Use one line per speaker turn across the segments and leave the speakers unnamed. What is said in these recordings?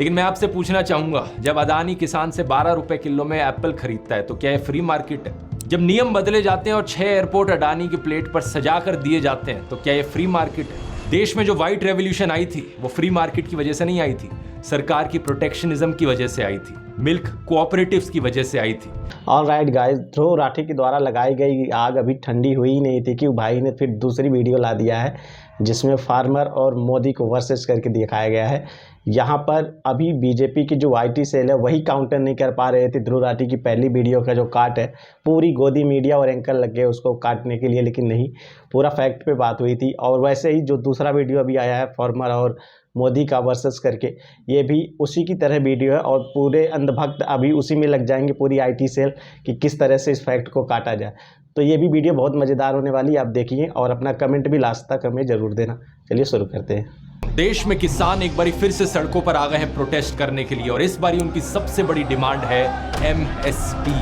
लेकिन मैं आपसे पूछना चाहूंगा, जब अदानी किसान से 12 रुपए किलो में एप्पल खरीदता है तो क्या ये फ्री मार्केट है? जब नियम बदले जाते हैं और 6 एयरपोर्ट अडानी की प्लेट पर सजा कर दिए जाते हैं तो क्या ये फ्री मार्केट है? देश में जो व्हाइट रेवोल्यूशन आई थी वो फ्री मार्केट की वजह से नहीं आई थी, सरकार की प्रोटेक्शनिज्म की वजह से आई थी, मिल्क कोऑपरेटिव्स की वजह से आई थी।
ऑलराइट गाइस, ध्रुव राठी के द्वारा लगाई गई आग अभी ठंडी हुई ही नहीं थी कि भाई ने फिर दूसरी वीडियो ला दिया है जिसमें फार्मर और मोदी को वर्सेस करके दिखाया गया है। यहाँ पर अभी बीजेपी की जो आईटी सेल है वही काउंटर नहीं कर पा रहे थे ध्रुव राठी की पहली वीडियो का जो काट है। पूरी गोदी मीडिया और एंकर लग गए उसको काटने के लिए, लेकिन नहीं, पूरा फैक्ट पे बात हुई थी। और वैसे ही जो दूसरा वीडियो अभी आया है फार्मर और मोदी का वर्सेस करके, ये भी उसी की तरह वीडियो है और पूरे अंधभक्त अभी उसी में लग जाएंगे, पूरी आईटी सेल, कि किस तरह से इस फैक्ट को काटा जाए। तो ये भी वीडियो बहुत मज़ेदार होने वाली है, आप देखिए और अपना कमेंट भी लास्ट तक हमें ज़रूर देना। चलिए शुरू करते हैं।
देश में किसान एक बारी फिर से सड़कों पर आ गए हैं प्रोटेस्ट करने के लिए और इस बारी उनकी सबसे बड़ी डिमांड है MSP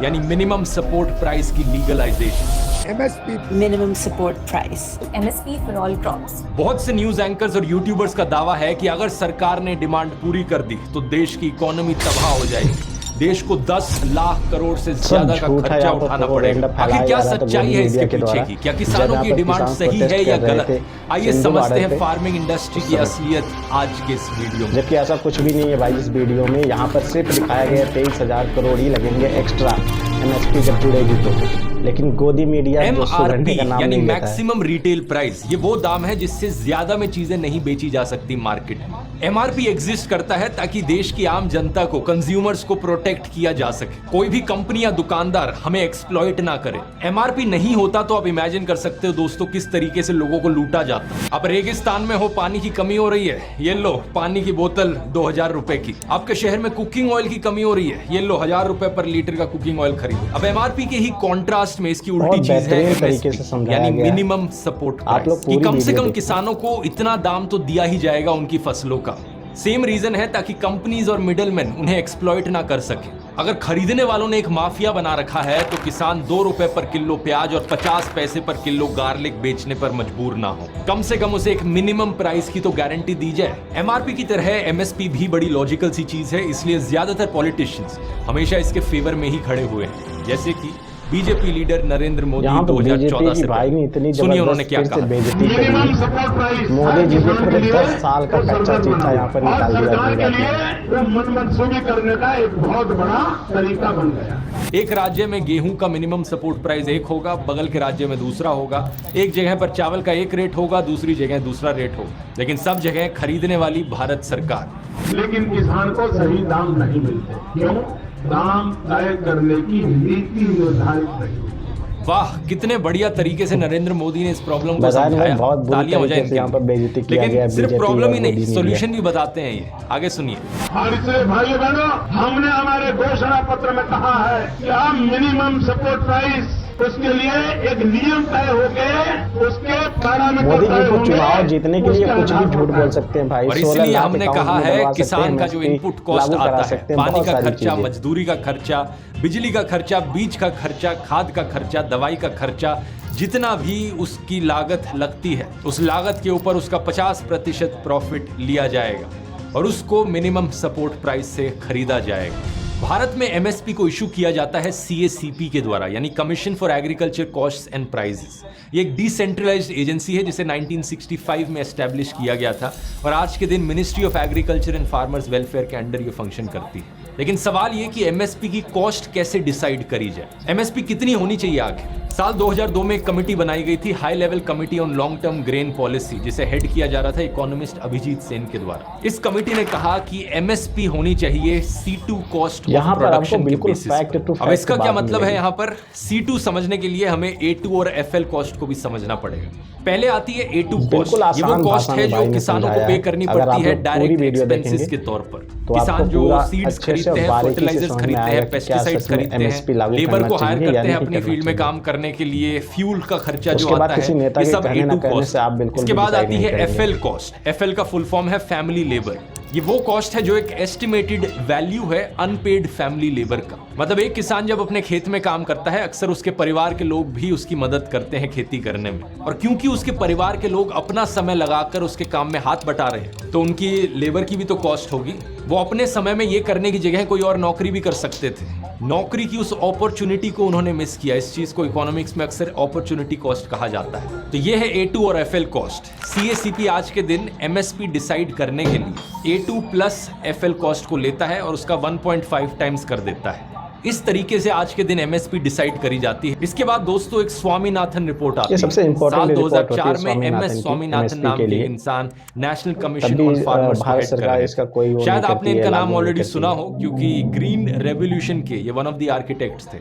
यानी मिनिमम सपोर्ट प्राइस की legalisation.
MSP minimum support price, MSP for all crops.
बहुत से न्यूज एंकर्स और यूट्यूबर्स का दावा है कि अगर सरकार ने डिमांड पूरी कर दी तो देश की इकोनॉमी तबाह हो जाएगी, देश को 10 लाख करोड़ से ज्यादा का खर्चा उठाना पड़ेगा। आखिर क्या सच्चाई है इसके पीछे की? क्या किसानों की डिमांड सही है या गलत? आइए समझते हैं फार्मिंग इंडस्ट्री की असलियत आज के इस वीडियो में।
जबकि ऐसा कुछ भी नहीं है भाई इस वीडियो में। यहाँ पर सिर्फ दिखाया गया 23,000 करोड़ ही लगेंगे एक्स्ट्रा MSP जब जुड़ेगी तो, लेकिन गोदी मीडिया
MRP यानी मैक्सिमम रिटेल प्राइस, ये वो दाम है जिससे ज्यादा में चीजें नहीं बेची जा सकती मार्केट में। MRP एग्जिस्ट करता है ताकि देश की आम जनता को, कंज्यूमर्स को प्रोटेक्ट किया जा सके, कोई भी कंपनी या दुकानदार हमें एक्सप्लॉइट ना करे। MRP नहीं होता तो आप इमेजिन कर सकते हो दोस्तों किस तरीके से लोगों को लूटा जाता। अब रेगिस्तान में हो, पानी की कमी हो रही है, ये लो पानी की बोतल 2000 रुपए की। आपके शहर में कुकिंग ऑयल की कमी हो रही है, ये लो 1000 रुपए पर लीटर का कुकिंग ऑयल खरीदो। अब MRP के ही कॉन्ट्रास्ट में इसकी उल्टी चीज है MSP यानी मिनिमम सपोर्ट प्राइस, कि कम से कम किसानों को इतना दाम तो दिया ही जाएगा उनकी फसलों का। सेम रीजन है ताकि कंपनीज और मिडलमैन उन्हें एक्सप्लॉइट ना कर सके। अगर खरीदने वालों ने एक माफिया बना रखा है तो किसान 2 रुपए पर किलो प्याज और 50 पैसे पर किलो गार्लिक बेचने पर मजबूर ना हो। कम से कम उसे एक मिनिमम प्राइस की तो गारंटी दी जाए। MRP की तरह MSP भी बड़ी लॉजिकल सी चीज है, इसलिए ज्यादातर पॉलिटिशियंस हमेशा इसके फेवर में ही खड़े हुए हैं, जैसे कि बीजेपी लीडर नरेंद्र मोदी 2014 से
भाई ने इतनी
सुनिए उन्होंने क्या कहा।
Minimum support price Modi ji ने पूरे 10 साल का कच्चा चिट्ठा यहाँ पर निकाल दिया।
मनमंसूबी करने का एक बहुत बड़ा तरीका बन गया।
एक राज्य में गेहूं का मिनिमम सपोर्ट प्राइस एक होगा, बगल के राज्य में दूसरा होगा। एक जगह पर चावल का एक रेट होगा, दूसरी जगह दूसरा रेट होगा, लेकिन सब जगह खरीदने वाली भारत सरकार।
लेकिन किसान को सही दाम नहीं मिलते, क्यों? दाम तय करने की नीति निर्धारित नहीं।
वाह, कितने बढ़िया तरीके से नरेंद्र मोदी ने इस प्रॉब्लम को समझाया, तालियां हो जाएं इनके लिए। लेकिन सिर्फ प्रॉब्लम ही नहीं, सॉल्यूशन भी बताते हैं ये, आगे सुनिए।
और इसलिए भाइयों बहनों, हमने हमारे घोषणा पत्र में कहा है कि हम मिनिमम सपोर्ट प्राइस, उसके लिए एक नियम तय हो गए, उसके पैरामीटर
मोदी जी को चुनाव जीतने के लिए कुछ भी झूठ बोल सकते हैं भाई।
और इसलिए हमने कहा है किसान का जो इनपुट कॉस्ट आता है, पानी का खर्चा, मजदूरी का खर्चा, बिजली का खर्चा, बीज का खर्चा, खाद का खर्चा, दवाई का खर्चा, जितना भी उसकी लागत लगती है उस लागत के ऊपर उसका 50% प्रॉफिट लिया जाएगा और उसको मिनिमम सपोर्ट प्राइस से खरीदा जाएगा। भारत में MSP को इशू किया जाता है CACP के द्वारा, यानी commission for agriculture costs and prices. ये एक डिसेंट्रलाइज्ड एजेंसी है जिसे 1965 में एस्टैब्लिश किया गया था और आज के दिन ministry of agriculture and farmers welfare के अंडर ये फंक्शन करती है। लेकिन सवाल ये कि MSP की कॉस्ट कैसे डिसाइड करी जाए, MSP कितनी होनी चाहिए आखिर? साल 2002 में एक कमेटी बनाई गई थी, high level committee on long term grain policy, जिसे हेड किया जा रहा था इकोनॉमिस्ट अभिजीत सेन के द्वारा। इस कमेटी ने कहा कि MSP होनी चाहिए C2 कॉस्ट ऑफ प्रोडक्शन के बेसिस पर। अब इसका क्या मतलब है? यहाँ पर C2 समझने के लिए हमें A2 और FL कॉस्ट को भी समझना पड़ेगा। पहले आती है A2 कॉस्ट, ये वो कॉस्ट है जो किसानों को पे करनी पड़ती है डायरेक्ट एक्सपेंसेस के तौर पर। किसान जो सीड्स खरीदते हैं, फर्टिलाइजर्स खरीदते हैं, पेस्टिसाइड्स खरीदते हैं, लेबर को हायर करते हैं अपनी फील्ड में काम करने के लिए, फ्यूल का खर्चा जो आता है, ये सब A2 कॉस्ट। इसके बाद आती है FL कॉस्ट। FL का फुल फॉर्म है फैमिली लेबर। ये वो कॉस्ट है जो एक एस्टिमेटेड वैल्यू है अनपेड फैमिली लेबर का। मतलब एक किसान जब अपने खेत में काम करता है, अक्सर उसके परिवार के लोग भी उसकी मदद करते हैं खेती करने में। और क्योंकि उसके परिवार के लोग अपना समय लगाकर उसके काम में हाथ बटा रहे हैं, तो उनकी लेबर की भी तो कॉस्ट होगी। वो अपने समय में ये करने की जगह कोई और नौकरी भी कर सकते थे। नौकरी की उस अपॉर्चुनिटी को उन्होंने मिस किया। इस चीज को इकोनॉमिक्स में अक्सर अपॉर्चुनिटी कॉस्ट कहा जाता है। तो ये है A2 और FL कॉस्ट। CACP आज के दिन MSP डिसाइड करने के लिए A2 प्लस FL कॉस्ट को लेता है और उसका 1.5 टाइम्स कर देता है। इस तरीके से आज के दिन MSP डिसाइड करी जाती है। इसके बाद दोस्तों एक स्वामीनाथन रिपोर्ट आती है।
सबसे इम्पोर्टेंट रिपोर्ट होती है
2004 में MS स्वामीनाथन नाम के इंसान नेशनल कमीशन ऑन फार्मर्स को हेड कर रहे हैं। शायद आपने इनका नाम ऑलरेडी सुना हो, क्योंकि ग्रीन रेवोल्यूशन के ये वन ऑफ द आर्किटेक्ट्स थे।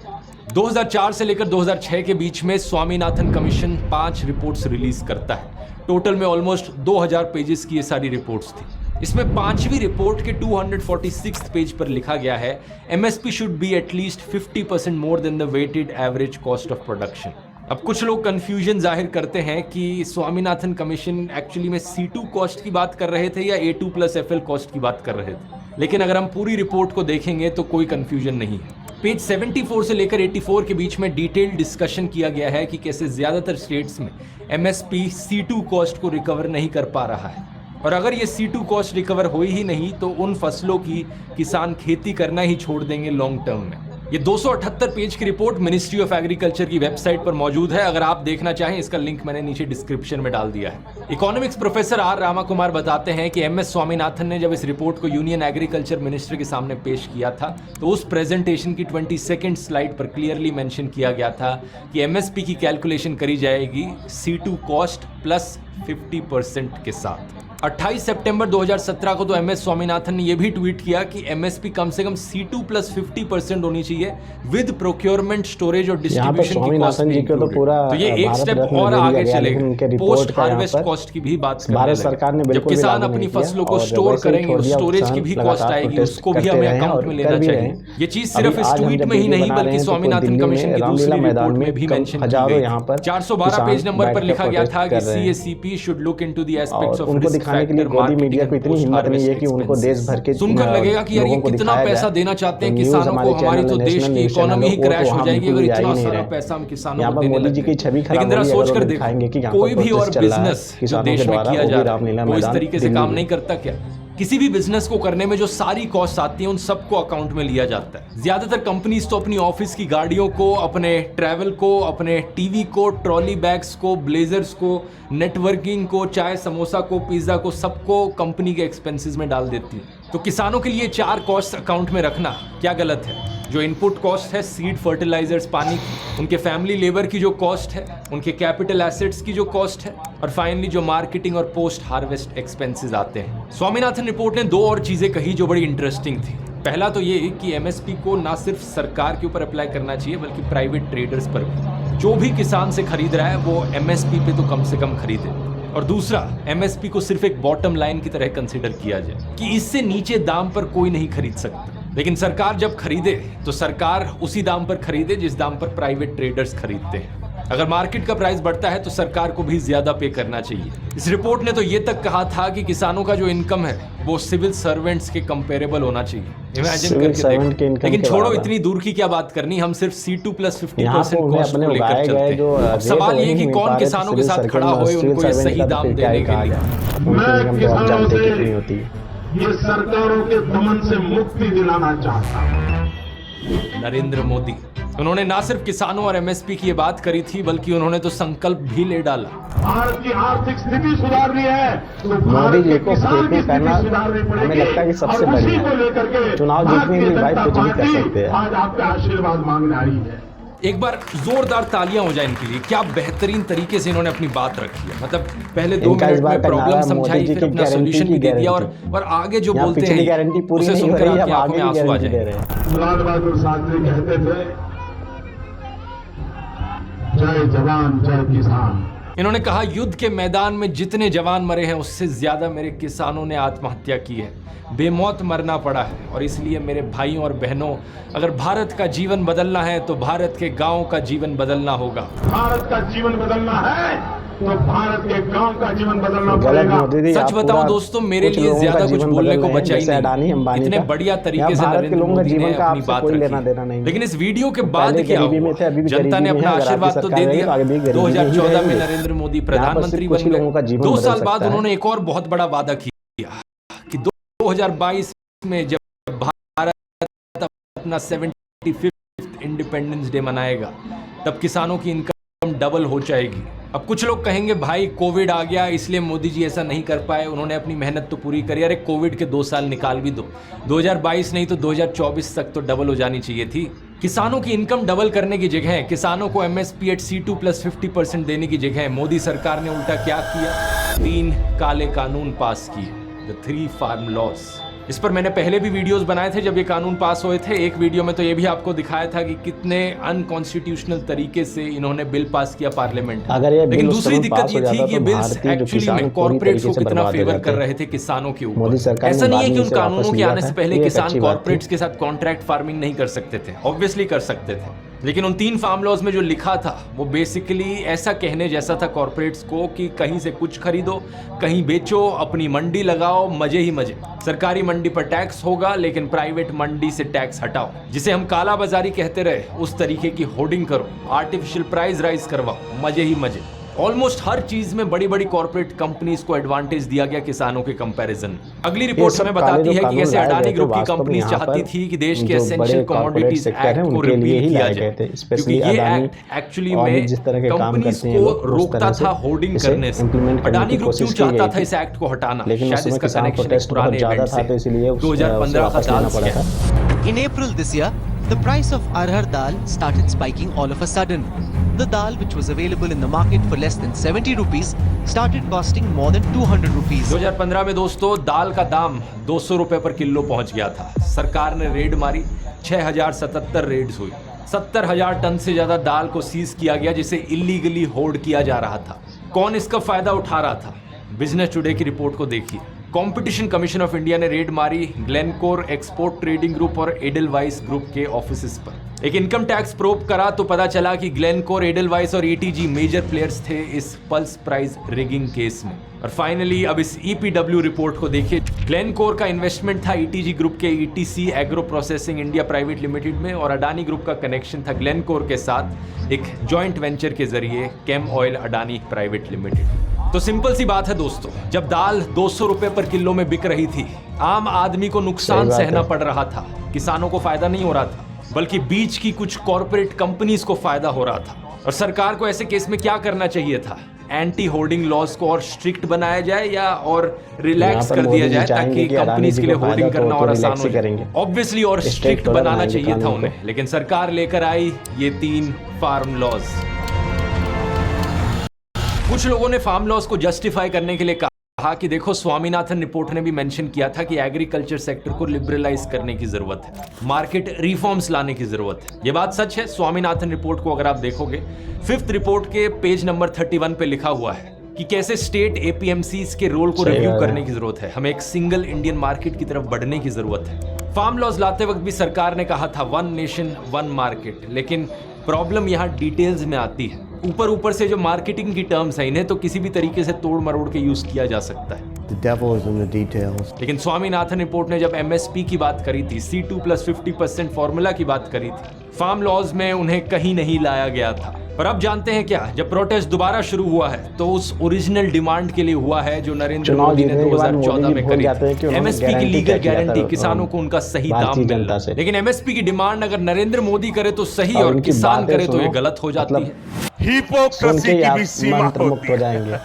2004 से लेकर 2006 के बीच में स्वामीनाथन कमीशन 5 रिपोर्ट्स रिलीज करता है। टोटल में ऑलमोस्ट 2000 पेजेस की ये सारी रिपोर्ट्स थी। इसमें 5वीं रिपोर्ट के 246 पेज पर लिखा गया है MSP should be at least 50% more than the weighted average cost of production. अब कुछ लोग कंफ्यूजन जाहिर करते हैं कि स्वामीनाथन कमीशन एक्चुअली में C2 कॉस्ट की बात कर रहे थे या A2 प्लस FL कॉस्ट की बात कर रहे थे, लेकिन अगर हम पूरी रिपोर्ट को देखेंगे तो कोई कंफ्यूजन नहीं है। पेज 74 से लेकर 84 के बीच में डिटेल्ड डिस्कशन किया गया है कि कैसे ज्यादातर स्टेट्स में MSP C2 कॉस्ट को रिकवर नहीं कर पा रहा है, और अगर ये C2 कॉस्ट रिकवर हुई ही नहीं तो उन फसलों की किसान खेती करना ही छोड़ देंगे लॉन्ग टर्म में। ये 278 पेज की रिपोर्ट मिनिस्ट्री ऑफ एग्रीकल्चर की वेबसाइट पर मौजूद है। अगर आप देखना चाहें, इसका लिंक मैंने नीचे डिस्क्रिप्शन में डाल दिया है। इकोनॉमिक्स प्रोफेसर R रामाकुमार बताते हैं कि MS स्वामीनाथन ने जब इस रिपोर्ट को यूनियन एग्रीकल्चर मिनिस्टर के सामने पेश किया था, तो उस प्रेजेंटेशन की 22nd स्लाइड पर क्लियरली मेंशन किया गया था कि MSP की कैलकुलेशन करी जाएगी C2 कॉस्ट प्लस 50% के साथ। 28 सितंबर 2017 को तो MS स्वामीनाथन ने यह भी ट्वीट किया कि MSP कम से कम C2 प्लस 50% होनी चाहिए विद प्रोक्योरमेंट, स्टोरेज और डिस्ट्रीब्यूशन की कॉस्ट भी इंक्लूडेड। तो ये एक स्टेप और आगे चलेगा। पोस्ट हार्वेस्ट कॉस्ट की भी बात करने लगे। जब किसान अपनी फसलों को स्टोर करेंगे, उस स्टोरेज की भी कॉस्ट आएगी, उसको भी हमें अकाउंट में लेना चाहिए। ये चीज सिर्फ इस ट्वीट में ही नहीं बल्कि स्वामीनाथन कमीशन की दूसरी रिपोर्ट में भी मेंशन की गई। 412 पेज नंबर पर लिखा गया था कि CACP should look into the aspects of risk factor marketing media को इतनी हिम्मत नहीं है कि उनको देश भर के सुनकर लगेगा कि यार ये कितना पैसा देना चाहते हैं किसानों को, हमारी तो देश की इकोनॉमी ही क्रैश हो जाएगी अगर इतना सारा पैसा हम किसानों को देने लगे। लेकिन जरा सोच कर देखो, कोई भी और बिजनेस जो देश में किया जा रहा है वो इस तरीके से काम नहीं करता क्या? किसी भी बिजनेस को करने में जो सारी कॉस्ट आती है उन सबको अकाउंट में लिया जाता है। ज्यादातर कंपनीज तो अपनी ऑफिस की गाड़ियों को, अपने ट्रैवल को, अपने टीवी को, ट्रॉली बैग्स को, ब्लेजर्स को, नेटवर्किंग को, चाय समोसा को, पिज्जा को, सबको कंपनी के एक्सपेंसेस में डाल देती है। तो किसानों के लिए 4 कॉस्ट अकाउंट में रखना क्या गलत है? जो इनपुट कॉस्ट है, सीड, फर्टिलाइजर्स, पानी की, उनके फैमिली लेबर की जो कॉस्ट है, उनके कैपिटल एसेट्स की जो कॉस्ट है, और फाइनली जो मार्केटिंग और पोस्ट हार्वेस्ट एक्सपेंसेस आते हैं। स्वामीनाथन रिपोर्ट ने 2 और चीजें कही जो बड़ी इंटरेस्टिंग थी। पहला तो ये कि MSP को ना सिर्फ सरकार के ऊपर अप्लाई करना चाहिए बल्कि प्राइवेट ट्रेडर्स पर भी। जो भी किसान से खरीद रहा है वो MSP पे तो कम से कम खरीदे। और दूसरा, MSP को सिर्फ एक बॉटम लाइन की तरह कंसिडर किया जाए कि इससे नीचे दाम पर कोई नहीं खरीद सकता। लेकिन सरकार जब खरीदे तो सरकार उसी दाम पर खरीदे जिस दाम पर प्राइवेट ट्रेडर्स खरीदते हैं। अगर मार्केट का प्राइस बढ़ता है तो सरकार को भी ज्यादा पे करना चाहिए। इस रिपोर्ट ने तो ये तक कहा था कि किसानों का जो इनकम है वो सिविल सर्वेंट्स के कंपेरेबल होना चाहिए। इमेजिन करके देखो। लेकिन छोड़ो, इतनी दूर की क्या बात करनी, हम सिर्फ C2 प्लस 50% कॉस्ट को लेकर चलते हैं। अब सवाल ये कि कौन किसानों के साथ खड़ा होए उनको ये सही दाम देने के लिए।
मैं किसानों से ये सरकारों के दमन से मुक्ति दिलाना चाहता हूं।
नरेंद्र मोदी, उन्होंने ना सिर्फ किसानों और MSP की ये बात करी थी बल्कि उन्होंने तो संकल्प भी ले डाला।
भारत की आर्थिक स्थिति सुधारनी है तो
मोदी जी को करना हमें लगता है कि सबसे बढ़िया चुनाव जीतने के लिए भाई कुछ भी कर सकते हैं।
आज आपका आशीर्वाद मांगने आई है।
एक बार जोरदार तालियां हो जाए इनके लिए। क्या बेहतरीन तरीके से इन्होंने अपनी बात रखी है। मतलब पहले 2 मिनट में प्रॉब्लम समझाई, फिर अपना सॉल्यूशन भी दे दिया, और आगे जो बोलते हैं उसे सुनकर आपकी आंखों में आंसू आ जाए।
लाल बहादुर शास्त्री कहते थे, जय जवान जय किसान।
इन्होंने कहा, युद्ध के मैदान में जितने जवान मरे हैं उससे ज्यादा मेरे किसानों ने आत्महत्या की है, बेमौत मरना पड़ा है। और इसलिए मेरे भाइयों और बहनों, अगर भारत का जीवन बदलना है तो भारत के गांवों का जीवन बदलना होगा।
भारत का जीवन बदलना है तो भारत के गांव का जीवन बदलना
गलत
पड़ेगा।
मोदी जी,
सच
आप
बताऊं
पूरा
दोस्तों, मेरे
कुछ
लिए
लोगों
ज्यादा
का
कुछ
जीवन
बोलने
बदल
को
रहे हैं,
बचा ही
जैसे अडानी
नहीं।
अंबानी
इतने
का।
बढ़िया तरीके
यहाँ
से
भारत के
नरेंद्र
लोगों का
मोदी ने
जीवन का
अपनी
आपसे
बात
कोई लेना देना
रखी।
नहीं है।
लेकिन इस वीडियो के बाद
पहले
क्या
गरीबी
हुआ?
में थे, अभी भी
जनता ने
गरीबी में
अपना
है। अगर
आशीर्वाद
आपकी
तो
सरकार
दे
रहेगी
दिया।
तो आगे भी गरीबी में ही
2014 में
रहेंगे।
नरेंद्र मोदी
यहाँ पर
प्रधानमंत्री
सिर्फ कुछ
बन
ही लोगों का
गए।
जीवन
2
बदल
साल बाद
सकता है।
उन्होंने एक और बहुत बड़ा वादा किया कि 2022 में जब भारत अपना 75th इंडिपेंडेंस डे मनाएगा तब किसानों की इनकम डबल हो जाएगी। अब कुछ लोग कहेंगे भाई कोविड आ गया इसलिए मोदी जी ऐसा नहीं कर पाए, उन्होंने अपनी मेहनत तो पूरी करी। अरे कोविड के 2 साल निकाल भी दो, 2022 नहीं तो 2024 तक तो डबल हो जानी चाहिए थी। किसानों की इनकम डबल करने की जगह किसानों को MSP एट C2 प्लस 50% देने की जगह मोदी सरकार ने उल्टा क्या किया? 3 काले कानून पास किए, द 3 फार्म लॉज। इस पर मैंने पहले भी वीडियोस बनाए थे जब ये कानून पास हुए थे। एक वीडियो में तो ये भी आपको दिखाया था कि कितने अनकॉन्स्टिट्यूशनल तरीके से इन्होंने बिल पास किया पार्लियामेंट में।
अगर ये
लेकिन
बिल उस
दूसरी
समय
दिक्कत
पास
ये
हो
थी
जाता
कि ये
तो
बिल्स
भारतीय जो
एक्चुअली
किसान
में
पूरी
कॉर्पोरेट्स
तरीके
को
से
कितना
बर्बाद हो
फेवर
जाते
कर
हैं।
रहे थे किसानों के ऊपर।
मोदी सरकार ने
ऐसा नहीं है
बाद
कि
में
उन
इसे वापस
कानूनों के
लिया
आने
था।
से पहले
ये एक
किसान
अच्छी बात थी।
कॉर्पोरेट्स के साथ कॉन्ट्रैक्ट फार्मिंग नहीं कर सकते थे, ऑब्वियसली कर सकते थे। लेकिन उन 3 फार्म लॉज में जो लिखा था वो बेसिकली ऐसा कहने जैसा था कॉर्पोरेट्स को कि कहीं से कुछ खरीदो, कहीं बेचो, अपनी मंडी लगाओ, मजे ही मजे। सरकारी मंडी पर टैक्स होगा लेकिन प्राइवेट मंडी से टैक्स हटाओ। जिसे हम काला बाजारी कहते रहे उस तरीके की होर्डिंग करो, आर्टिफिशियल प्राइस राइज करवाओ, मजे ही मजे। ऑलमोस्ट हर चीज में बड़ी बड़ी कॉर्पोरेट कंपनीज को एडवांटेज दिया गया किसानों के कंपैरिजन। अगली रिपोर्ट हमें बताती है कि कैसे अडानी ग्रुप की कंपनीज चाहती थी कि देश के एसेंशियल कमोडिटीज एक्ट को रिपील किया जाए, क्योंकि ये एक्ट एक्चुअली में कंपनीज को रोकता था होर्डिंग करने से। अडानी ग्रुप क्यों चाहता था इस एक्ट को हटाना? शायद इसका कनेक्शन एक पुराने इवेंट से 2015 का दाल scam.
In April this year, the price of arhar dal started spiking all of a sudden. The dal, which was available in the market for less than 70 rupees, started costing more than 200 rupees.
2015 में दोस्तों दाल का दाम 200 रुपए पर kilo पहुंच गया था। सरकार ने रेड मारी, 6077 रेड्स हुई, 70,000 टन से ज्यादा दाल को सीज किया गया जिसे इलीगली होर्ड किया जा रहा था। कौन इसका फायदा उठा रहा था? बिजनेस टुडे की रिपोर्ट को देखिए। कंपटीशन कमीशन ऑफ इंडिया ने रेड मारी ग्लेनकोर एक्सपोर्ट ट्रेडिंग ग्रुप और एडलवाइस ग्रुप के ऑफिसेस पर। एक इनकम टैक्स प्रोब करा तो पता चला कि ग्लेनकोर, एडलवाइस और ETG मेजर प्लेयर्स थे इस पल्स प्राइस रिगिंग केस में। और फाइनली अब इस EPW रिपोर्ट को देखिए। ग्लेनकोर का इन्वेस्टमेंट था ETG ग्रुप के ETC agro processing India private limited में, और अडानी ग्रुप का कनेक्शन था ग्लेनकोर के साथ एक जॉइंट वेंचर के जरिए केम ऑयल अडानी प्राइवेट लिमिटेड। तो सिंपल सी बात है दोस्तों, जब दाल 200 रुपए पर किलो में बिक रही थी, आम आदमी को नुकसान सहना पड़ रहा था, किसानों को फायदा नहीं हो रहा था, बल्कि बीच की कुछ कॉर्पोरेट कंपनीज को फायदा हो रहा था। और सरकार को ऐसे केस में क्या करना चाहिए था? एंटी होर्डिंग लॉज को और स्ट्रिक्ट बनाया जाए या और रिलैक्स कर दिया जाए ताकि कंपनीज के लिए होर्डिंग करना और आसान हो जाए। ऑब्वियसली और स्ट्रिक्ट बनाना चाहिए था उन्हें, लेकिन सरकार लेकर आई ये 3 फार्म लॉज। कुछ लोगों ने फार्म लॉज को जस्टिफाई करने के लिए कहा कि देखो स्वामीनाथन रिपोर्ट ने भी मेंशन किया था कि एग्रीकल्चर सेक्टर को लिबरलाइज करने की जरूरत है, मार्केट रिफॉर्म्स लाने की जरूरत है। ये बात सच है। स्वामीनाथन रिपोर्ट को अगर आप देखोगे 5th रिपोर्ट के पेज नंबर 31 पे लिखा हुआ है कि कैसे स्टेट APMCs के रोल को रिव्यू करने की जरूरत है, हमें एक सिंगल इंडियन मार्केट की तरफ बढ़ने की जरूरत है। फार्म लॉज लाते वक्त भी सरकार ने कहा था 1 नेशन 1 मार्केट, लेकिन प्रॉब्लम यहाँ डिटेल्स में आती है। ऊपर से जो मार्केटिंग की टर्म्स है इन्हें तो किसी भी तरीके से तोड़ मरोड़ के यूज किया जा सकता है।
The devil is in the details.
लेकिन स्वामीनाथन रिपोर्ट ने जब MSP की बात करी थी, C2 प्लस 50% फॉर्मूला की बात करी थी, फार्म लॉज में उन्हें कहीं नहीं लाया गया था। पर अब जानते हैं क्या, जब प्रोटेस्ट दोबारा शुरू हुआ है तो उस ओरिजिनल डिमांड के लिए हुआ है जो नरेंद्र मोदी ने 2014 में करी थी। MSP की लीगल गारंटी, किसानों को उनका सही दाम मिलना। लेकिन MSP की डिमांड अगर नरेंद्र मोदी करे तो सही और किसान करे तो ये गलत हो जाती है।
हिपोक्रेसी की भी सीमा होती है।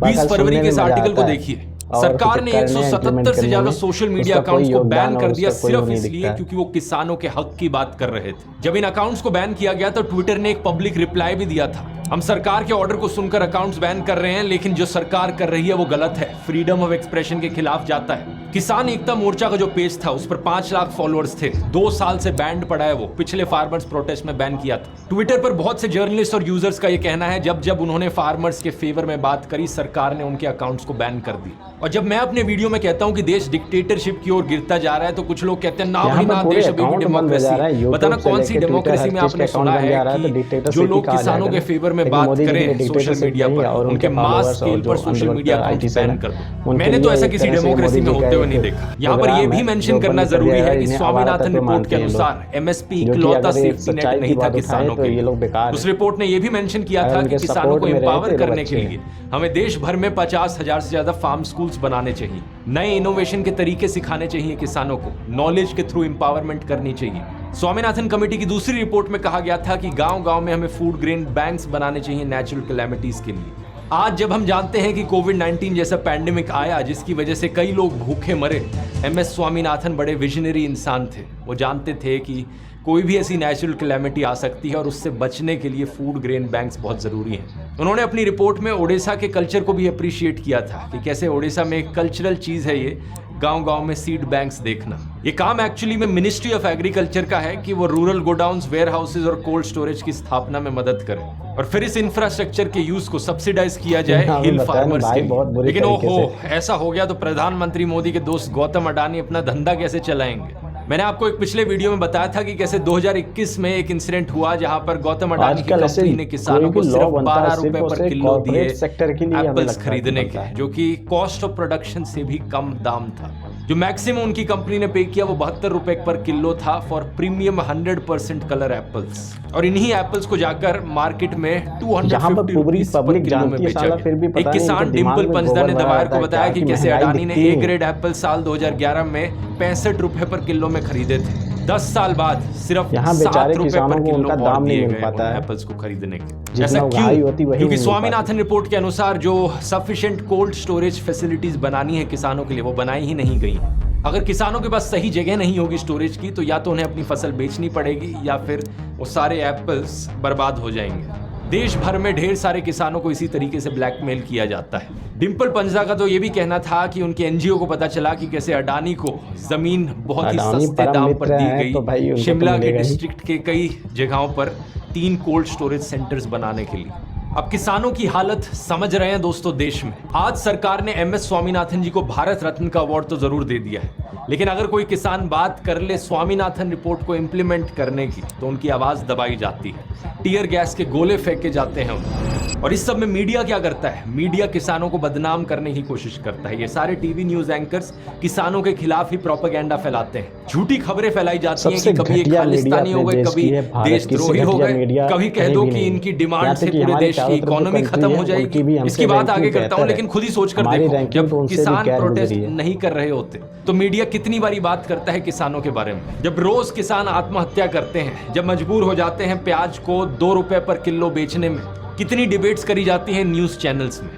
20 फरवरी के इस आर्टिकल को देखिए। सरकार ने 177 से ज्यादा सोशल मीडिया अकाउंट्स को बैन कर दिया सिर्फ इसलिए क्योंकि वो किसानों के हक की बात कर रहे थे। जब इन अकाउंट्स को बैन किया गया तो ट्विटर ने एक पब्लिक रिप्लाई भी दिया था, हम सरकार के ऑर्डर को सुनकर अकाउंट्स बैन कर रहे हैं, लेकिन जो सरकार कर रही है वो गलत है, फ्रीडम ऑफ एक्सप्रेशन के खिलाफ जाता है। किसान एकता मोर्चा का जो पेज था उस पर 5 लाख फॉलोअर्स थे, 2 साल से बैंड पड़ा है, वो पिछले फार्मर्स प्रोटेस्ट में बैन किया था। ट्विटर पर बहुत से जर्नलिस्ट और यूजर्स का ये कहना है जब जब उन्होंने फार्मर्स के फेवर में बात करी सरकार ने उनके अकाउंट्स को बैन कर दी। और जब मैं अपने वीडियो में कहता हूं कि देश डिक्टेटरशिप की ओर गिरता जा रहा है तो कुछ लोग कहते हैं ना भाई ना, देश अभी भी डेमोक्रेसी। बताना कौन सी डेमोक्रेसी में आपने सुना है कि जो लोग किसानों के फेवर में बात करें सोशल मीडिया पर, उनके मास स्केल पर सोशल मीडिया अकाउंट्स बैन कर दो। मैंने तो ऐसा किसी डेमोक्रेसी में होते हुए नहीं देखा। यहाँ पर यह भी मेंशन करना जरूरी है कि स्वामीनाथन रिपोर्ट के अनुसार एमएसपी इकलौता सेफ्टी नेट नहीं था किसानों के लिए। उस रिपोर्ट ने यह भी मेंशन किया था कि किसानों को एम्पावर करने के लिए हमें देश भर में 50,000 से ज्यादा फार्म स्कूल्स बनाने चाहिए, नए इनोवेशन के तरीके सिखाने चाहिए किसानों को, नॉलेज के थ्रू एम्पावरमेंट करनी चाहिए। स्वामीनाथन कमेटी की दूसरी रिपोर्ट में कहा गया था कि गांव-गांव में हमें फूड ग्रेन बैंक्स बनाने चाहिए नेचुरल कैलेमिटीज के लिए। आज जब हम जानते हैं कि कोविड-19 जैसा पैंडेमिक आया जिसकी वजह से कई लोग भूखे मरे, एमएस स्वामीनाथन बड़े विजनरी इंसान थे। वो जानते थे कि कोई भी ऐसी नेचुरल कैलेमिटी आ सकती है और उससे बचने के लिए फूड ग्रेन बैंक्स बहुत ज़रूरी हैं। उन्होंने अपनी रिपोर्ट में ओडिशा के कल्चर को भी अप्रिशिएट किया था कि कैसे ओडिशा में एक कल्चरल चीज़ है ये गांव-गांव में सीड बैंक्स देखना। ये काम एक्चुअली में मिनिस्ट्री ऑफ एग्रीकल्चर का है कि वो रूरल गोडाउन्स, वेयर हाउसेज और कोल्ड स्टोरेज की स्थापना में मदद करें और फिर इस इंफ्रास्ट्रक्चर के यूज को सब्सिडाइज किया जाए हिल फार्मर्स के लिए। लेकिन ओहो, ऐसा हो गया तो प्रधानमंत्री मोदी के दोस्त गौतम अडानी अपना धंधा कैसे चलाएंगे? मैंने आपको एक पिछले वीडियो में बताया था कि कैसे 2021 में एक इंसिडेंट हुआ जहां पर गौतम अडानी की कंपनी ने किसानों को सिर्फ 12 रुपए पर किलो दिए एप्पल्स खरीदने के, जो कि कॉस्ट ऑफ प्रोडक्शन से भी कम दाम था। जो मैक्सिमम उनकी कंपनी ने पे किया वो 72 रुपए पर किलो था फॉर प्रीमियम 100% कलर एप्पल्स। और इन्हीं एप्पल्स को जाकर मार्केट में 250 रुपीस पर किलो में बेचा गया। एक किसान डिम्पल पंजदा ने दवायर को बताया कि कैसे अडानी ने ए ग्रेड एप्पल साल 2011 में 65 रुपए पर किलो में खरीदे थे। 10 साल बाद सिर्फ 7 रुपए पर किलो दाम नहीं मिल पाता है एप्पल्स को खरीदने के। ऐसा क्यों? क्योंकि स्वामीनाथन रिपोर्ट के अनुसार जो सफिशिएंट कोल्ड स्टोरेज फैसिलिटीज बनानी है किसानों के लिए वो बनाई ही नहीं गई। अगर किसानों के पास सही जगह नहीं होगी स्टोरेज की तो या तो उन्हें अपनी फसल बेचनी पड़ेगी या फिर वो सारे एप्पल्स बर्बाद हो जाएंगे। देश भर में ढेर सारे किसानों को इसी तरीके से ब्लैकमेल किया जाता है। डिम्पल पंजदा का तो ये भी कहना था कि उनके एनजीओ को पता चला कि कैसे अडानी को जमीन बहुत ही सस्ते दाम पर दी गई शिमला के डिस्ट्रिक्ट के कई जगहों पर 3 कोल्ड स्टोरेज सेंटर्स बनाने के लिए। अब किसानों की हालत समझ रहे हैं दोस्तों देश में। आज सरकार ने एमएस स्वामीनाथन जी को भारत रत्न का अवार्ड तो जरूर दे दिया है, लेकिन अगर कोई किसान बात कर ले स्वामीनाथन रिपोर्ट को इंप्लीमेंट करने की तो उनकी आवाज दबाई जाती है, टीयर गैस के गोले फेंके जाते हैं उन्हें। और इस सब में मीडिया क्या करता है? मीडिया किसानों को बदनाम करने की कोशिश करता है। ये सारे टीवी न्यूज एंकर्स किसानों के खिलाफ ही प्रोपेगेंडा फैलाते हैं। झूठी खबरें फैलाई जाती हैं कि कभी ये खालिस्तानी हो गए, कभी देशद्रोही हो गए, कभी कह दो कि इनकी डिमांड से पूरे देश की इकोनॉमी खत्म हो जाएगी। इसकी बात आगे करता हूं, लेकिन खुद ही सोच कर देखो, जब किसान प्रोटेस्ट नहीं कर रहे होते तो मीडिया कितनी बारी बात करता है किसानों के बारे में। जब रोज किसान आत्महत्या करते हैं, जब मजबूर हो जाते हैं प्याज को 2 रुपए पर किलो बेचने में, कितनी डिबेट्स करी जाती हैं न्यूज चैनल्स में।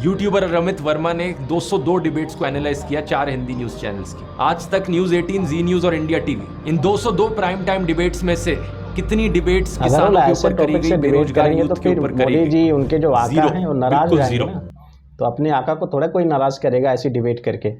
यूट्यूबर रमित वर्मा ने 202 डिबेट्स को एनालाइज किया 4 हिंदी न्यूज चैनल्स की। आज तक न्यूज 18, जी न्यूज और इंडिया टीवी, इन 202 प्राइम टाइम डिबेट्स में से कितनी डिबेट्स किसानों के ऊपर करी गई, बेरोजगारी यूथ के ऊपर करी गई?
जी उनके जो आका हैं वो नाराज हो जाएंगे ना, तो अपने आका को थोड़ा कोई नाराज करेगा ऐसी डिबेट करके।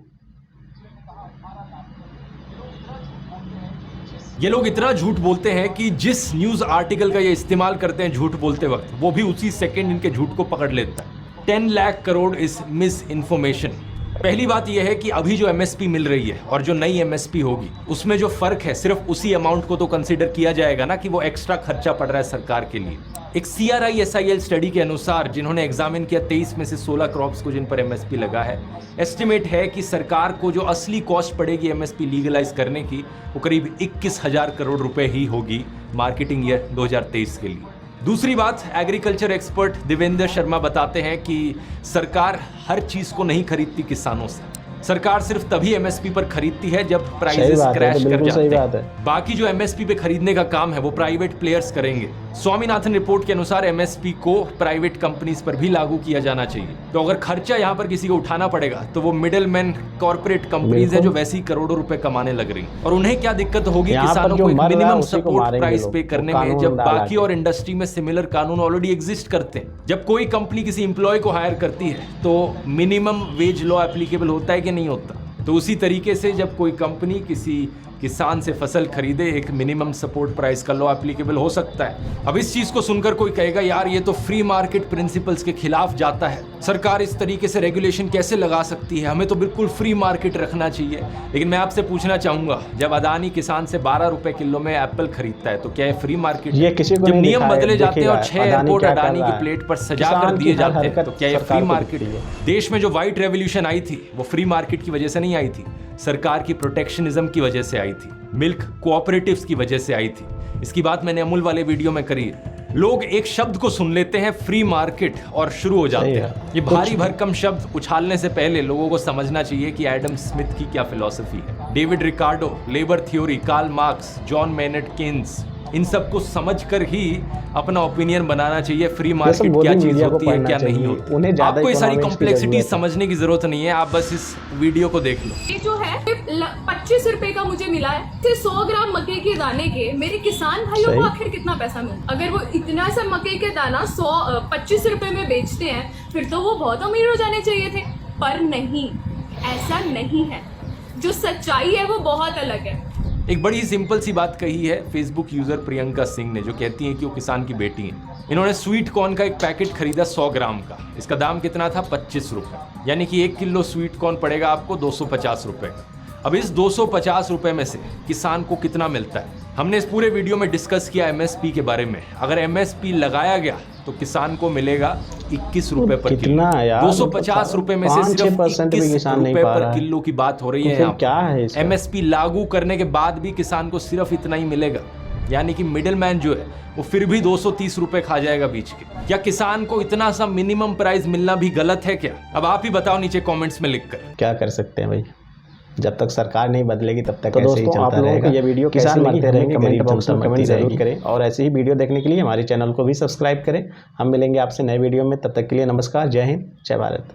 ये लोग इतना झूठ बोलते हैं कि जिस न्यूज आर्टिकल का ये इस्तेमाल करते हैं झूठ बोलते वक्त, वो भी उसी सेकंड इनके झूठ को पकड़ लेता है। 10 लाख करोड़ इस मिस इन्फॉर्मेशन। पहली बात यह है कि अभी जो एमएसपी मिल रही है और जो नई एमएसपी होगी उसमें जो फर्क है सिर्फ उसी अमाउंट को तो कंसीडर किया जाएगा ना कि वो एक्स्ट्रा खर्चा पड़ रहा है सरकार के लिए। एक CRI-SIL स्टडी के अनुसार, जिन्होंने एग्जामिन किया 23 में से 16 क्रॉप्स को जिन पर एमएसपी लगा है, एस्टिमेट है कि सरकार को जो असली कॉस्ट पड़ेगी एमएसपी लीगलाइज करने की वो करीब 21,000 करोड़ रुपए ही होगी मार्केटिंग ईयर 2023 के लिए। दूसरी बात, एग्रीकल्चर एक्सपर्ट देवेंद्र शर्मा बताते हैं कि सरकार हर चीज को नहीं खरीदती किसानों से। सरकार सिर्फ तभी एमएसपी पर खरीदती है जब प्राइसेस क्रैश कर जाते हैं। बाकी जो एमएसपी पे खरीदने का काम है वो प्राइवेट प्लेयर्स करेंगे। स्वामीनाथन रिपोर्ट के अनुसार एमएसपी को प्राइवेट कंपनीज पर भी लागू किया जाना चाहिए। तो अगर खर्चा यहाँ पर किसी को उठाना पड़ेगा तो वो मिडिलमैन कॉर्पोरेट कंपनीज है जो वैसी करोड़ों रुपए कमाने लग रही। और उन्हें क्या दिक्कत होगी किसानों को एक मिनिमम सपोर्ट प्राइस पे करने में, जब बाकी और इंडस्ट्री में सिमिलर कानून ऑलरेडी एग्जिस्ट करते हैं। जब कोई कंपनी किसी एम्प्लॉय को हायर करती है तो मिनिमम वेज लॉ एप्लीकेबल होता है कि नहीं होता? तो उसी तरीके से जब कोई कंपनी किसी किसान से फसल खरीदे, एक मिनिमम सपोर्ट प्राइस का लॉ एप्लीकेबल हो सकता है। अब इस चीज को सुनकर कोई कहेगा यार ये तो फ्री मार्केट प्रिंसिपल्स के खिलाफ जाता है, सरकार इस तरीके से रेगुलेशन कैसे लगा सकती है, हमें तो बिल्कुल फ्री मार्केट रखना चाहिए। लेकिन मैं आपसे पूछना चाहूंगा, जब अदानी किसान से 12 रुपए किलो में एप्पल खरीदता है तो क्या है फ्री मार्केट?
ये किसी को
जब
नहीं
नियम
दिखाया,
बदले जाते हैं और 6 एयरपोर्ट
क्या
अदानी
कर रहा
की
है।
प्लेट पर सजा
किसान
कर
की
दिए
हर
जाते हैं,
हरकत
तो क्या ये
सरकार
फ्री
को
मार्केट
दिखती
है?
है।
देश में जो व्हाइट रेवोल्यूशन आई थी वो फ्री मार्केट की वजह से नहीं आई थी, सरकार की प्रोटेक्शनिज्म की वजह से आई थी, मिल्क कोऑपरेटिव्स की वजह से आई थी। इसकी बात मैंने अमूल वाले वीडियो में करी है। लोग एक शब्द को सुन लेते हैं फ्री मार्केट और शुरू हो जाते हैं। ये भारी भरकम शब्द उछालने से पहले लोगों को समझना चाहिए कि एडम स्मिथ की क्या फिलॉसफी है, David Ricardo, labour theory, Karl Marx, John Maynard Keynes, इन सब को समझकर ही अपना ओपिनियन बनाना चाहिए फ्री मार्केट क्या चीज होती है, क्या नहीं होती। आपको ये सारी कॉम्प्लेक्सिटी समझने की जरूरत नहीं है, आप बस इस वीडियो को देख लो।
ये जो है 25 रुपए का मुझे मिला है, फिर 100 ग्राम मकई के दाने के मेरे किसान भाइयों को आखिर कितना पैसा मिला? अगर वो इतना सा मकई के दाना 25 रुपए में बेचते हैं फिर तो वो बहुत अमीर हो जाने चाहिए थे, पर नहीं, ऐसा नहीं है। जो सच्चाई है वो बहुत अलग है।
एक बड़ी सिंपल सी बात कही है फेसबुक यूजर प्रियंका सिंह ने, जो कहती हैं कि वो किसान की बेटी हैं। इन्होंने स्वीट कॉर्न का एक पैकेट खरीदा 100 ग्राम का, इसका दाम कितना था 25 रुपए, यानी कि 1 किलो स्वीट कॉर्न पड़ेगा आपको 250 रुपए। अब इस 250 रुपए में से किसान को कितना मिलता है? हमने इस पूरे वीडियो में डिस्कस किया एमएसपी के बारे में। अगर एमएसपी लगाया गया तो किसान को मिलेगा 21 रुपए पर किलो। 250 रुपए में से सिर्फ 21 रुपए पर किलो की बात हो रही है यहाँ।
क्या है
एमएसपी लागू करने के बाद भी किसान को सिर्फ इतना ही मिलेगा, यानी कि मिडिल मैन जो है वो फिर भी 230 रुपए खा जाएगा बीच के। क्या किसान को इतना सा मिनिमम प्राइस मिलना भी गलत है क्या? अब आप ही बताओ नीचे कमेंट्स में लिखकर।
क्या कर सकते हैं भाई, जब तक सरकार नहीं बदलेगी तब तक ऐसे ही चलता रहेगा। ये वीडियो किसान मरते रहेंगे, कमेंट बॉक्स में कमेंट जरूर करें और ऐसे ही वीडियो देखने के लिए हमारे चैनल को भी सब्सक्राइब करें। हम मिलेंगे आपसे नए वीडियो में, तब तक के लिए नमस्कार, जय हिंद, जय भारत।